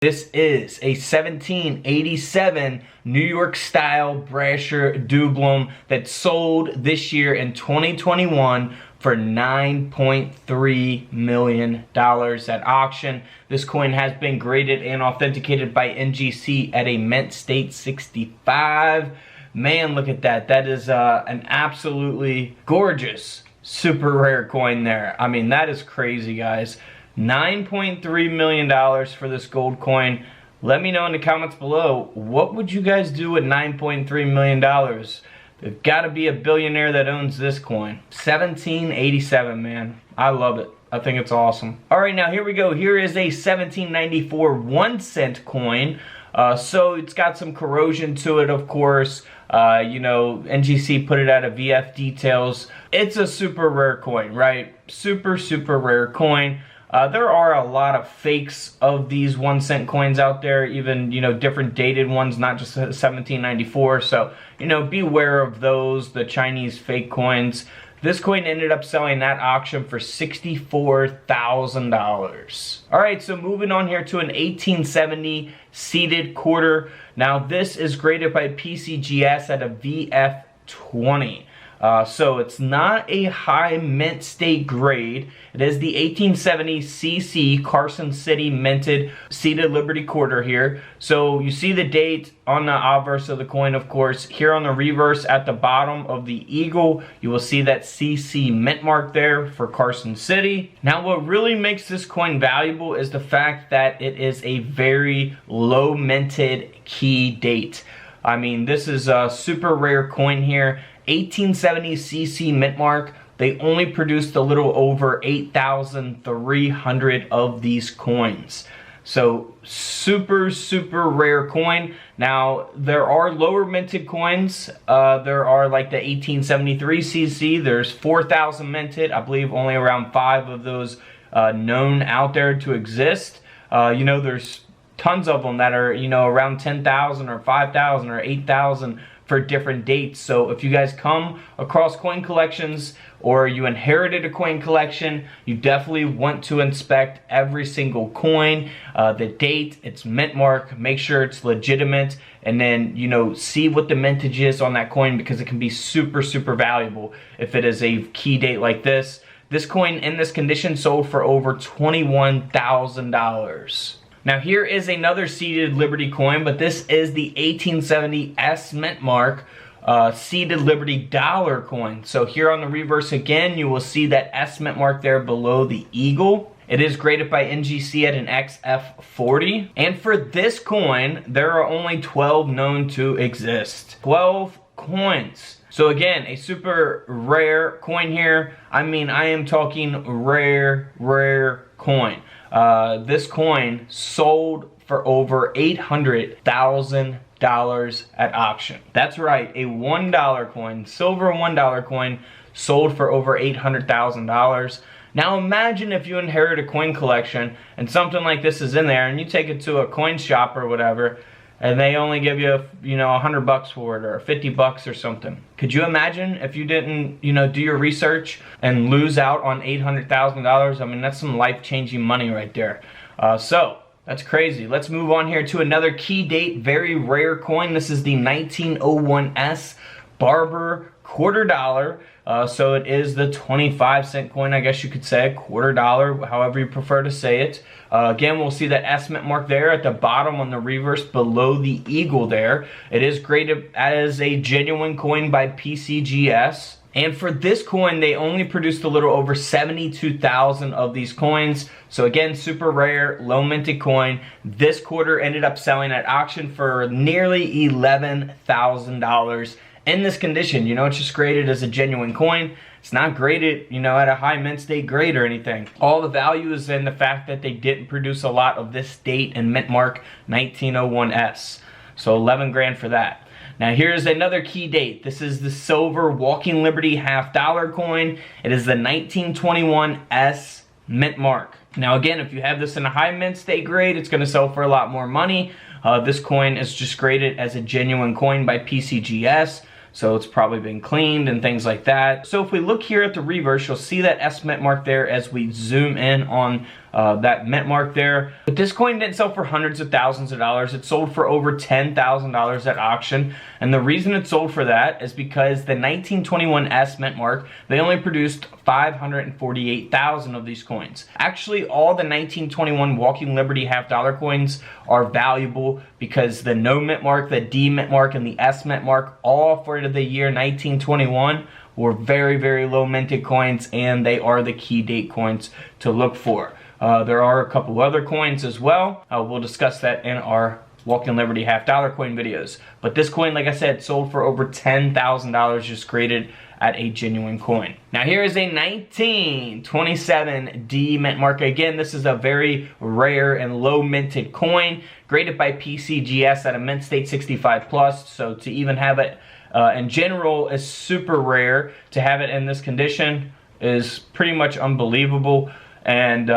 This is a 1787 New York style Brasher Dublum that sold this year in 2021 for $9.3 million at auction. This coin has been graded and authenticated by NGC at a mint state 65. Man, look at that. That is an absolutely gorgeous, super rare coin there. I mean, that is crazy, guys. $9.3 million for this gold coin. Let me know in the comments below, what would you guys do with $9.3 million? There's got to be a billionaire that owns this coin. 1787, man. I love it. I think it's awesome. All right, now here we go. Here is a 1794 1-cent coin. So it's got some corrosion to it, of course. You know, NGC put it out of VF details. It's a super rare coin, right? Super, super rare coin. There are a lot of fakes of these 1-cent coins out there, even, you know, different dated ones, not just 1794. So, you know, beware of those, the Chinese fake coins. This coin ended up selling at auction for $64,000. All right, so moving on here to an 1870 seeded quarter. Now, this is graded by PCGS at a VF20. So it's not a high mint state grade. It is the 1870 CC Carson City minted seeded Liberty quarter here. So you see the date on the obverse of the coin, of course. Here on the reverse at the bottom of the eagle, you will see that CC mint mark there for Carson City. Now, what really makes this coin valuable is the fact that it is a very low minted key date. I mean, this is a super rare coin here. 1870 CC mint mark. They only produced a little over 8,300 of these coins. So super, super rare coin. Now, there are lower minted coins. There are like the 1873 CC. There's 4,000 minted. I believe only around 5 of those known out there to exist. You know, there's tons of them that are, you know, around 10,000 or 5,000 or 8,000 for different dates. So if you guys come across coin collections or you inherited a coin collection, you definitely want to inspect every single coin, the date, its mint mark, make sure it's legitimate, and then, you know, see what the mintage is on that coin, because it can be super, super valuable if it is a key date like this. This coin in this condition sold for over $21,000. Now, here is another seeded Liberty coin, but this is the 1870 S mint mark seeded Liberty dollar coin. So here on the reverse again, you will see that S mint mark there below the eagle. It is graded by NGC at an XF40. And for this coin, there are only 12 known to exist. 12 coins. So again, a super rare coin here. I mean, I am talking rare, rare coin. This coin sold for over $800,000 at auction. That's right, a $1 coin, silver $1 coin, sold for over $800,000. Now imagine if you inherit a coin collection and something like this is in there, and you take it to a coin shop or whatever, and they only give you, you know, $100 for it, or 50 bucks or something. Could you imagine if you didn't, you know, do your research and lose out on $800,000? I mean, that's some life-changing money right there. So that's crazy. Let's move on here to another key date, very rare coin. This is the 1901S Barber $quarter. So it is the 25-cent coin, I guess you could say, $quarter, however you prefer to say it. Again, we'll see that S mint mark there at the bottom on the reverse below the eagle there. It is graded as a genuine coin by PCGS. And for this coin, they only produced a little over 72,000 of these coins. So again, super rare, low minted coin. This quarter ended up selling at auction for nearly $11,000. In this condition, you know, it's just graded as a genuine coin. It's not graded, you know, at a high mint state grade or anything. All the value is in the fact that they didn't produce a lot of this date and mint mark 1901S. So 11 grand for that. Now here's another key date. This is the silver Walking Liberty $half coin. It is the 1921S mint mark. Now again, if you have this in a high mint state grade, it's going to sell for a lot more money. This coin is just graded as a genuine coin by PCGS. So it's probably been cleaned and things like that. So if we look here at the reverse, you'll see that S mint mark there as we zoom in on that mint mark there. But this coin didn't sell for hundreds of thousands of dollars. It sold for over $10,000 at auction. And the reason it sold for that is because the 1921 S mint mark, they only produced 548,000 of these coins. Actually, all the 1921 Walking Liberty half-dollar coins are valuable because the no mint mark, the D mint mark, and the S mint mark, all for the year 1921, were very, very low minted coins, and they are the key date coins to look for. There are a couple other coins as well. We'll discuss that in our Walking Liberty half-dollar coin videos. But this coin, like I said, sold for over $10,000, just graded at a genuine coin. Now here is a 1927 D mint mark. Again, this is a very rare and low minted coin, graded by PCGS at a mint state 65+. So to even have it in general is super rare. To have it in this condition is pretty much unbelievable. And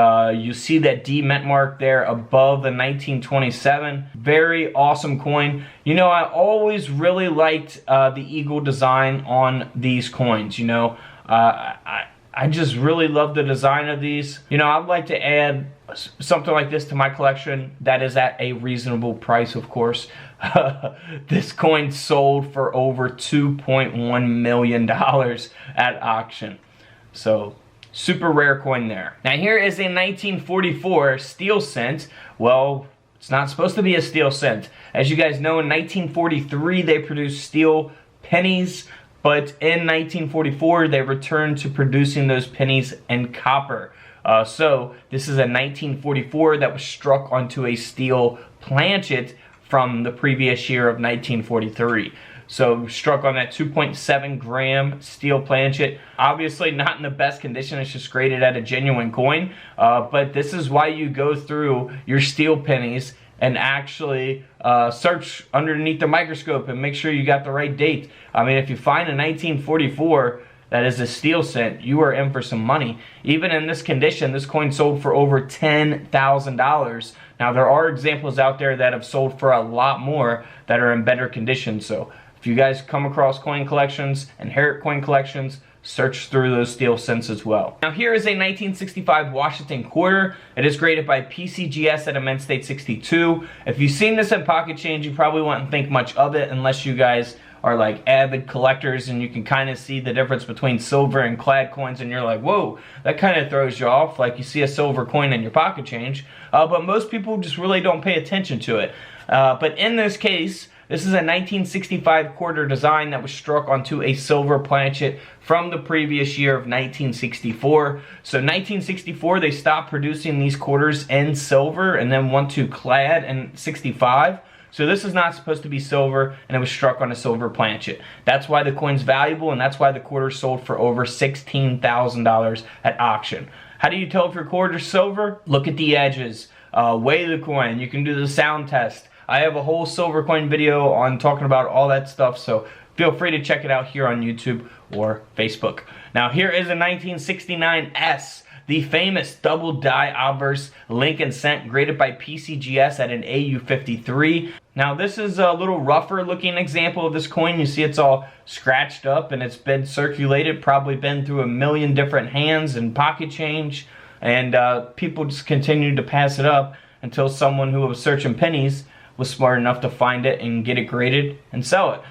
you see that D mint mark there above the 1927. Very awesome coin. You know, I always really liked the eagle design on these coins. You know, I just really love the design of these. You know, I'd like to add something like this to my collection that is at a reasonable price, of course. This coin sold for over $2.1 million at auction. So, super rare coin there. Now here is a 1944 steel cent. Well, it's not supposed to be a steel cent. As you guys know, in 1943 they produced steel pennies, but in 1944 they returned to producing those pennies in copper. So this is a 1944 that was struck onto a steel planchet from the previous year of 1943. So struck on that 2.7 gram steel planchet. Obviously not in the best condition, it's just graded at a genuine coin. But this is why you go through your steel pennies and actually search underneath the microscope and make sure you got the right date. I mean, if you find a 1944 that is a steel cent, you are in for some money. Even in this condition, this coin sold for over $10,000. Now there are examples out there that have sold for a lot more that are in better condition. So if you guys come across coin collections, inherit coin collections, search through those steel cents as well. Now here is a 1965 Washington quarter. It is graded by PCGS at a mint state 62. If you've seen this in pocket change, you probably wouldn't think much of it unless you guys are like avid collectors and you can kind of see the difference between silver and clad coins, and you're like, whoa, that kind of throws you off, like you see a silver coin in your pocket change. But most people just really don't pay attention to it. But in this case, this is a 1965 quarter design that was struck onto a silver planchet from the previous year of 1964. So 1964, they stopped producing these quarters in silver and then went to clad in 65. So this is not supposed to be silver, and it was struck on a silver planchet. That's why the coin's valuable, and that's why the quarter sold for over $16,000 at auction. How do you tell if your quarter's silver? Look at the edges, weigh the coin, you can do the sound test. I have a whole silver coin video on talking about all that stuff, so feel free to check it out here on YouTube or Facebook. Now here is a 1969 S, the famous double die obverse Lincoln cent, graded by PCGS at an AU53. Now this is a little rougher looking example of this coin. You see it's all scratched up and it's been circulated, probably been through a million different hands and pocket change, and people just continued to pass it up until someone who was searching pennies was smart enough to find it and get it graded and sell it.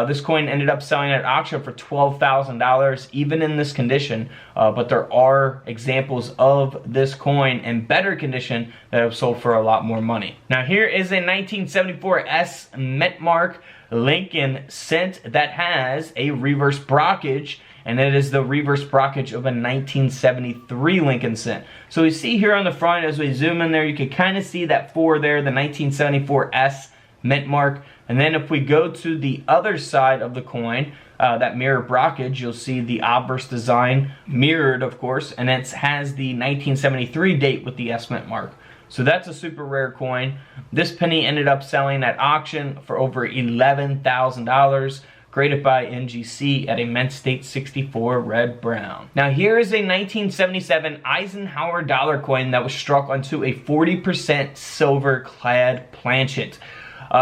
This coin ended up selling at auction for $12,000, even in this condition. But there are examples of this coin in better condition that have sold for a lot more money. Now here is a 1974 S mint mark Lincoln cent that has a reverse brockage, and it is the reverse brockage of a 1973 Lincoln cent. So we see here on the front, as we zoom in there, you can kind of see that 4 there, the 1974 S mint mark. And then if we go to the other side of the coin, that mirror brockage, you'll see the obverse design mirrored, of course, and it has the 1973 date with the S mint mark. So that's a super rare coin. This penny ended up selling at auction for over $11,000, graded by NGC at a mint state 64 red brown. Now here is a 1977 Eisenhower dollar coin that was struck onto a 40% silver clad planchet.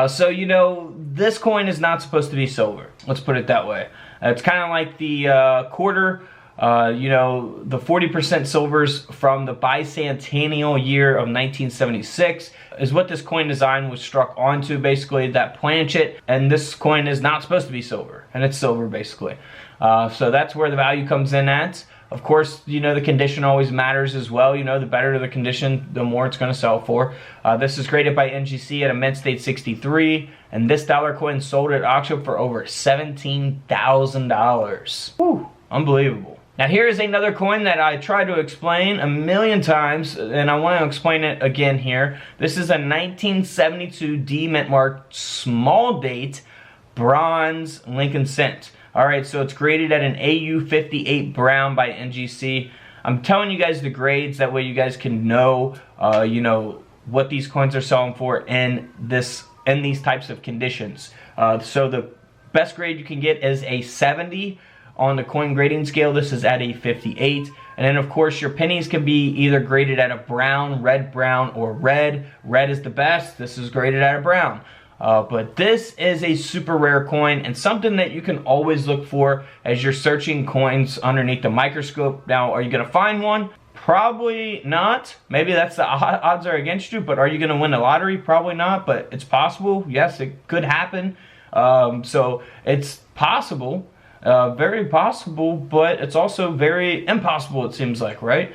So, you know, this coin is not supposed to be silver. Let's put it that way. It's kind of like the quarter You know, the 40% silvers from the bicentennial year of 1976 is what this coin design was struck onto, basically, that planchet. And this coin is not supposed to be silver, and it's silver, basically. So that's where the value comes in at. Of course, you know, the condition always matters as well. You know, the better the condition, the more it's going to sell for. This is graded by NGC at a mint state 63, and this dollar coin sold at auction for over $17,000. Whew, unbelievable. Now here is another coin that I tried to explain a million times, and I want to explain it again here. This is a 1972 D mint mark small date bronze Lincoln cent. Alright, so it's graded at an AU58 brown by NGC. I'm telling you guys the grades, that way you guys can know, you know, what these coins are selling for in these types of conditions. So the best grade you can get is a 70 on the coin grading scale. This is at a 58. And then of course your pennies can be either graded at a brown, or red. Red is the best. This is graded at a brown. But this is a super rare coin and something that you can always look for as you're searching coins underneath the microscope. Now, are you going to find one? Probably not. Maybe that's the odds are against you, but are you going to win the lottery? Probably not, but it's possible. Yes, it could happen. So it's possible, very possible, but it's also very impossible, it seems like, right?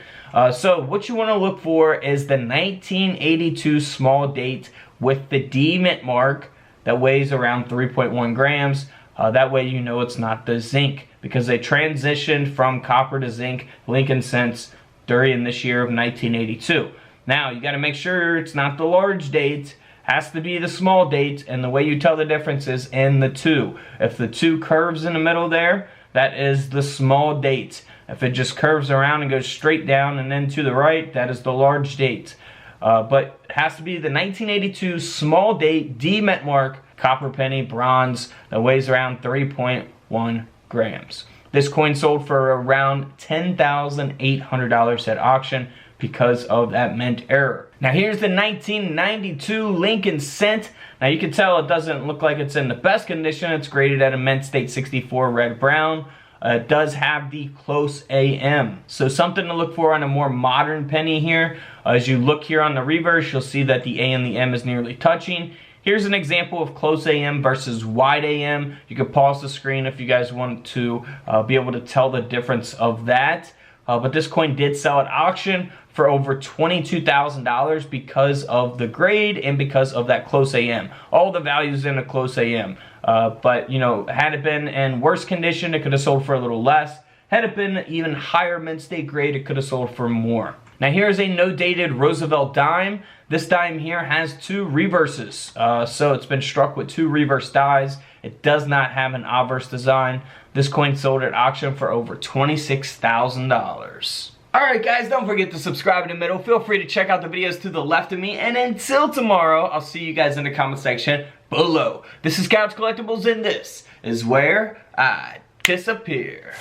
So what you want to look for is the 1982 small date with the D mint mark that weighs around 3.1 grams. That way you know it's not the zinc, because they transitioned from copper to zinc Lincoln cents during this year of 1982. Now you got to make sure it's not the large date, has to be the small date, and the way you tell the difference is in the 2. If the 2 curves in the middle there, that is the small date. If it just curves around and goes straight down and then to the right, that is the large date. But it has to be the 1982 small date D mint mark copper penny bronze that weighs around 3.1 grams. This coin sold for around $10,800 at auction because of that mint error. Now here's the 1992 Lincoln cent. Now you can tell it doesn't look like it's in the best condition. It's graded at a mint state 64 red brown. It does have the close AM. So something to look for on a more modern penny here. As you look here on the reverse, you'll see that the A and the M is nearly touching. Here's an example of close AM versus wide AM. You can pause the screen if you guys want to be able to tell the difference of that. But this coin did sell at auction for over $22,000 because of the grade and because of that close AM. All the values in a close AM. But, you know, had it been in worse condition, it could have sold for a little less. Had it been even higher mint state grade, it could have sold for more. Now here's a no-dated Roosevelt dime. This dime here has 2 reverses. So it's been struck with 2 reverse dies. It does not have an obverse design. This coin sold at auction for over $26,000. Alright guys, don't forget to subscribe in the middle. Feel free to check out the videos to the left of me. And until tomorrow, I'll see you guys in the comment section below. This is Couch Collectibles, and this is where I disappear.